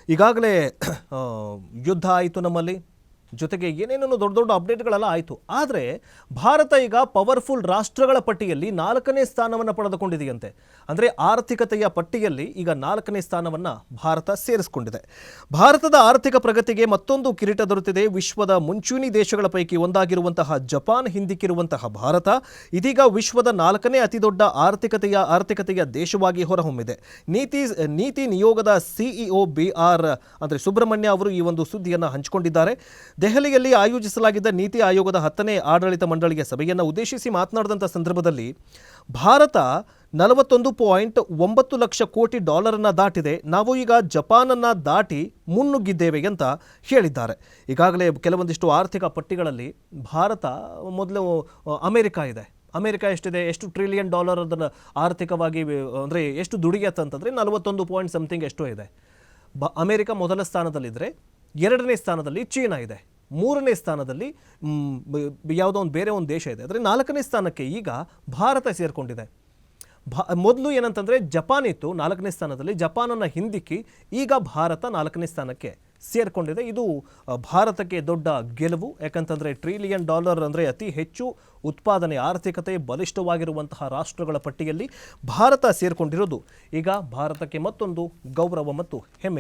ಈಗಾಗಲೇ ಯುದ್ಧ ಆಯಿತು ನಮ್ಮಲ್ಲಿ, ಜೊತೆಗೆ ಏನೇನೋ ದೊಡ್ಡ ದೊಡ್ಡ ಅಪ್ಡೇಟ್ಗಳೆಲ್ಲ ಆಯಿತು. ಆದರೆ ಭಾರತ ಈಗ ಪವರ್ಫುಲ್ ರಾಷ್ಟ್ರಗಳ ಪಟ್ಟಿಯಲ್ಲಿ 4ನೇ ಸ್ಥಾನವನ್ನು ಪಡೆದುಕೊಂಡಿದೆಯಂತೆ. ಅಂದರೆ ಆರ್ಥಿಕತೆಯ ಪಟ್ಟಿಯಲ್ಲಿ ಈಗ 4ನೇ ಸ್ಥಾನವನ್ನು ಭಾರತ ಸೇರಿಸಿಕೊಂಡಿದೆ. ಭಾರತದ ಆರ್ಥಿಕ ಪ್ರಗತಿಗೆ ಮತ್ತೊಂದು ಕಿರೀಟ ದೊರೆತಿದೆ. ವಿಶ್ವದ ಮುಂಚೂಣಿ ದೇಶಗಳ ಪೈಕಿ ಒಂದಾಗಿರುವಂತಹ ಜಪಾನ್ ಹಿಂದಿಕ್ಕಿರುವಂತಹ ಭಾರತ ಇದೀಗ ವಿಶ್ವದ 4ನೇ ಅತಿದೊಡ್ಡ ಆರ್ಥಿಕತೆಯ ದೇಶವಾಗಿ ಹೊರಹೊಮ್ಮಿದೆ. ನೀತಿ ನಿಯೋಗದ ಸಿಇಒ BR ಅಂದರೆ ಸುಬ್ರಹ್ಮಣ್ಯ ಅವರು ಈ ಒಂದು ಸುದ್ದಿಯನ್ನು ಹಂಚಿಕೊಂಡಿದ್ದಾರೆ. ದೆಹಲಿಯಲ್ಲಿ ಆಯೋಜಿಸಲಾಗಿದ್ದ ನೀತಿ ಆಯೋಗದ 10ನೇ ಆಡಳಿತ ಮಂಡಳಿಯ ಸಭೆಯನ್ನು ಉದ್ದೇಶಿಸಿ ಮಾತನಾಡಿದಂಥ ಸಂದರ್ಭದಲ್ಲಿ ಭಾರತ 41.9 ಲಕ್ಷ ಕೋಟಿ ಡಾಲರನ್ನು ದಾಟಿದೆ. ನಾವು ಈಗ ಜಪಾನನ್ನು ದಾಟಿ ಮುನ್ನುಗ್ಗಿದ್ದೇವೆ ಅಂತ ಹೇಳಿದ್ದಾರೆ. ಈಗಾಗಲೇ ಕೆಲವೊಂದಿಷ್ಟು ಆರ್ಥಿಕ ಪಟ್ಟಿಗಳಲ್ಲಿ ಭಾರತ ಮೊದಲು ಅಮೆರಿಕ ಇದೆ. ಅಮೆರಿಕ ಎಷ್ಟಿದೆ, ಎಷ್ಟು ಟ್ರಿಲಿಯನ್ ಡಾಲರ್ ಅದನ್ನು ಆರ್ಥಿಕವಾಗಿ ಅಂದರೆ ಎಷ್ಟು ದುಡಿಯತ್ತಂತಂದರೆ 41 ಪಾಯಿಂಟ್ ಸಮಥಿಂಗ್ ಎಷ್ಟೋ ಇದೆ. ಅಮೆರಿಕ ಮೊದಲ ಸ್ಥಾನದಲ್ಲಿದ್ದರೆ 2ನೇ ಸ್ಥಾನದಲ್ಲಿ ಚೀನಾ ಇದೆ, 3ನೇ ಸ್ಥಾನದಲ್ಲಿ ಯಾವುದೋ ಒಂದು ಬೇರೆ ಒಂದು ದೇಶ ಇದೆ. ಅಂದರೆ 4ನೇ ಸ್ಥಾನಕ್ಕೆ ಈಗ ಭಾರತ ಸೇರಿಕೊಂಡಿದೆ. ಮೊದಲು ಏನಂತಂದರೆ ಜಪಾನ್ ಇತ್ತು 4ನೇ ಸ್ಥಾನದಲ್ಲಿ, ಜಪಾನನ್ನು ಹಿಂದಿಕ್ಕಿ ಈಗ ಭಾರತ 4ನೇ ಸ್ಥಾನಕ್ಕೆ ಸೇರಿಕೊಂಡಿದೆ. ಇದು ಭಾರತಕ್ಕೆ ದೊಡ್ಡ ಗೆಲುವು. ಯಾಕಂತಂದರೆ ಟ್ರಿಲಿಯನ್ ಡಾಲರ್ ಅಂದರೆ ಅತಿ ಹೆಚ್ಚು ಉತ್ಪಾದನೆ, ಆರ್ಥಿಕತೆ ಬಲಿಷ್ಠವಾಗಿರುವಂತಹ ರಾಷ್ಟ್ರಗಳ ಪಟ್ಟಿಯಲ್ಲಿ ಭಾರತ ಸೇರಿಕೊಂಡಿರೋದು ಈಗ ಭಾರತಕ್ಕೆ ಮತ್ತೊಂದು ಗೌರವ ಮತ್ತು ಹೆಮ್ಮೆ.